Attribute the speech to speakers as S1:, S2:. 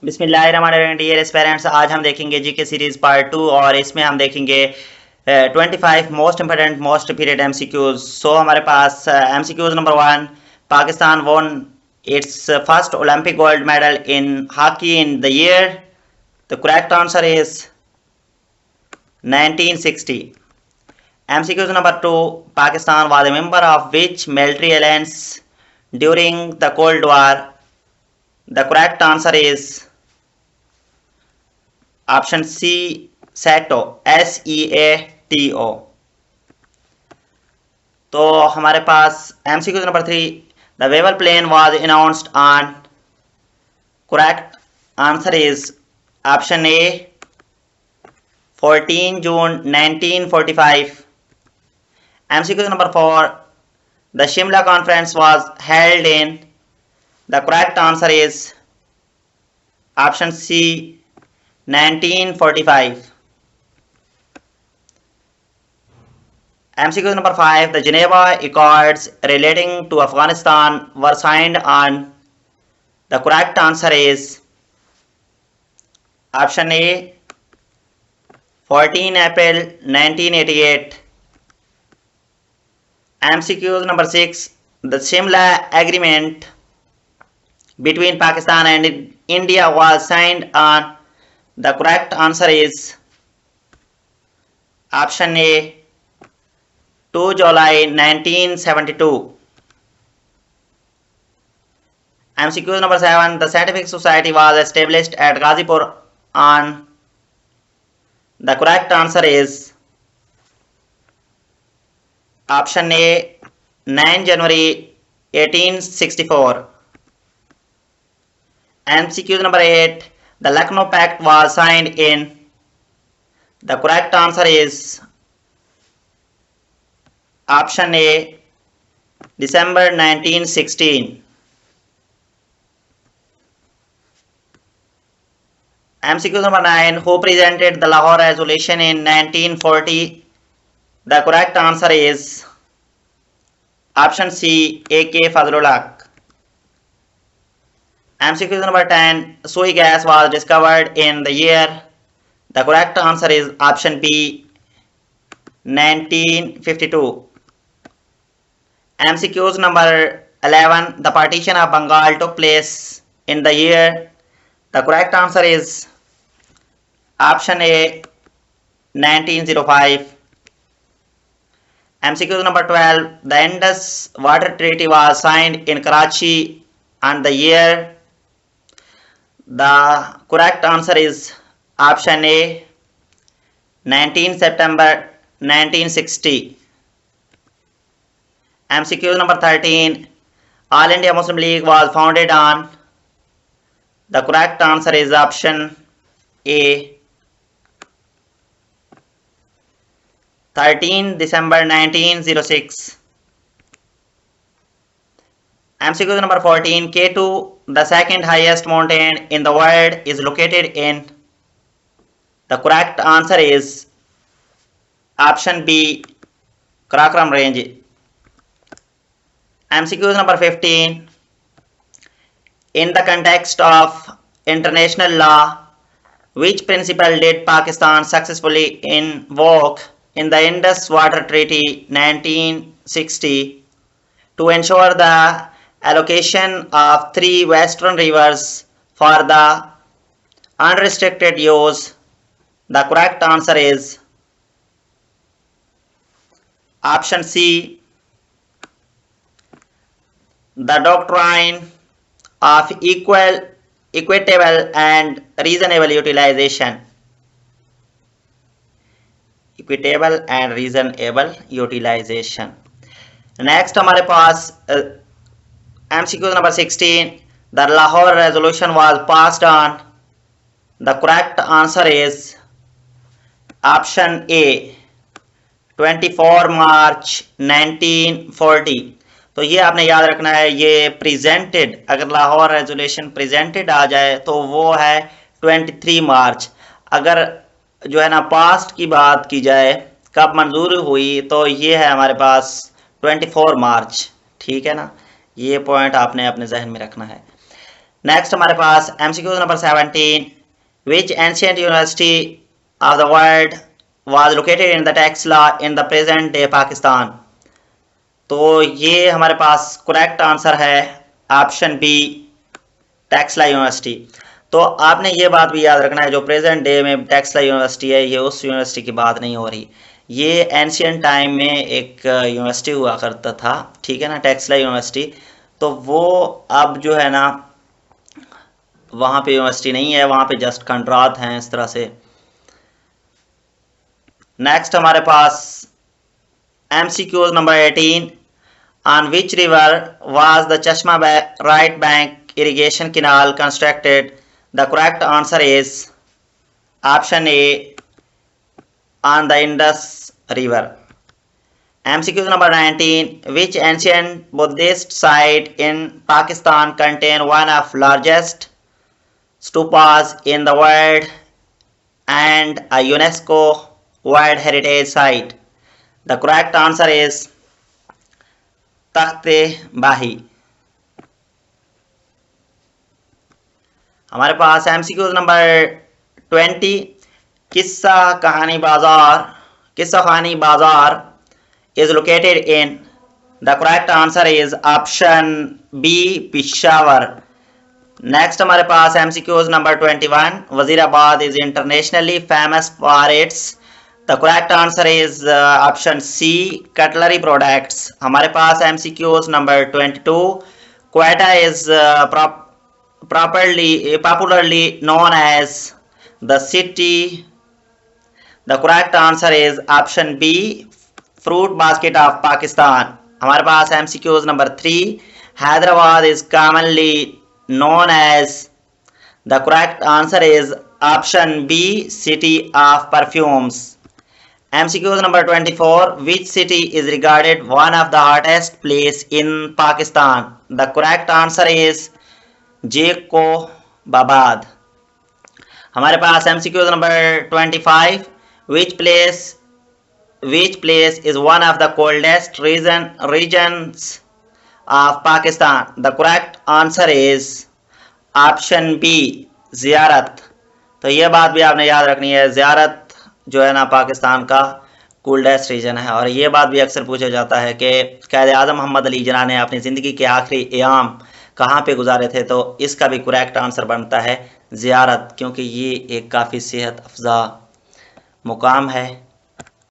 S1: बिस्मिल्लाहिर्रहमानिर्रहीम। Dear aspirants, आज हम देखेंगे जीके सीरीज पार्ट 2 और इसमें हम देखेंगे 25 most important most repeated MCQs. So हमारे पास MCQs number 1, Pakistan won its first Olympic gold medal in hockey in the year. The correct answer is 1960. MCQs number 2, Pakistan was a member of which military alliance during the Cold War? The correct answer is option C, SATO, SEATO। तो हमारे पास MCQ number 3, the Wavell plane was announced on? Correct answer is option A, 14 June 1945। MCQ number 4, the Shimla conference was held in? The correct answer is option C, 1945। MCQ number 5, the Geneva Accords relating to Afghanistan were signed on? The correct answer is option A, 14 April 1988। MCQ number 6, the Shimla agreement between Pakistan and India was signed on? The correct answer is option A, 2 July 1972। MCQ number 7, the scientific society was established at Ghazipur on? The correct answer is option A, 9 January 1864। MCQ number 8, the Lucknow Pact was signed in? The correct answer is option A, December 1916। MCQ number 9, who presented the Lahore Resolution in 1940? The correct answer is option C, A.K. Fazlullah। MCQ number 10, soy gas was discovered in the year? The correct answer is option B, 1952। MCQs number 11, the partition of Bengal took place in the year? The correct answer is option A, 1905। MCQ number 12, the Indus Water Treaty was signed in Karachi on the year? The correct answer is option A, 19 September 1960। MCQ number 13, All India Muslim League was founded on? The correct answer is option A, 13 December 1906। MCQ number 14, K2, the second highest mountain in the world, is located in? The correct answer is option B, Karakoram range। MCQ number 15, in the context of international law, which principle did Pakistan successfully invoke in the Indus Water Treaty 1960 to ensure the allocation of 3 western rivers for the unrestricted use? The correct answer is option C, the doctrine of equitable and reasonable utilization। Equitable and reasonable utilization। Next हमारे पास MCQ number 16, the Lahore resolution was passed on? The correct answer is option A, 24 March 1940। तो ये आपने याद रखना है, ये presented, अगर Lahore resolution presented आ जाए तो वो है 23 मार्च। अगर जो है ना पास्ट की बात की जाए कब मंजूर हुई तो ये है हमारे पास 24 मार्च। ठीक है ना, ये पॉइंट आपने अपने जहन में रखना है। नेक्स्ट हमारे पास MCQ number 17, which ancient university of the world was located in the tax law in the present day Pakistan. तो ये हमारे पास करेक्ट आंसर है ऑप्शन बी, टैक्सला यूनिवर्सिटी। तो आपने ये बात भी याद रखना है, जो प्रेजेंट डे में टैक्सला यूनिवर्सिटी है, ये उस यूनिवर्सिटी की बात नहीं हो रही, ये एंशियंट टाइम में एक यूनिवर्सिटी हुआ करता था, ठीक है ना, टैक्सला यूनिवर्सिटी। तो वो अब जो है ना, वहाँ पे यूनिवर्सिटी नहीं है, वहाँ पे जस्ट खंडरात हैं इस तरह से। नेक्स्ट हमारे पास MCQ number 18, on which river was the Chashma right bank irrigation canal constructed? The correct answer is option A, on the Indus River. MCQ number 19, which ancient Buddhist site in Pakistan contain one of largest stupas in the world and a UNESCO World Heritage Site? The correct answer is तख्ते बाही। हमारे पास MCQ number 20, किस्सा खानी बाजार is located in? The correct answer is option B, Peshawar। Next हमारे पास MCQ number 21, Wazirabad is internationally famous for its? The correct answer is option C, cutlery products। हमारे पास MCQ number 22, Quetta is popularly known as the city? The correct answer is option B, fruit basket of Pakistan। हमारे पास MCQ number 3, Hyderabad is commonly known as? The correct answer is option B, city of perfumes। MCQ number 24, which city is regarded one of the hottest place in Pakistan? The correct answer is Jacobabad। हमारे पास MCQ number 25, which place is one of the coldest regions of Pakistan? The correct answer is option B, ज़ियारत। तो ये बात भी आपने याद रखनी है, ज़ियारत जो है ना पाकिस्तान का कूल्डेस्ट रीजन है। और ये बात भी अक्सर पूछा जाता है कि क़ायद आज़म मोहम्मद अली जिन्ना ने अपनी ज़िंदगी के आखिरी अयाम कहाँ पे गुजारे थे? तो इसका भी करेक्ट आंसर बनता है ज़ियारत, क्योंकि ये एक काफ़ी सेहत अफ़ज़ा मुकाम है।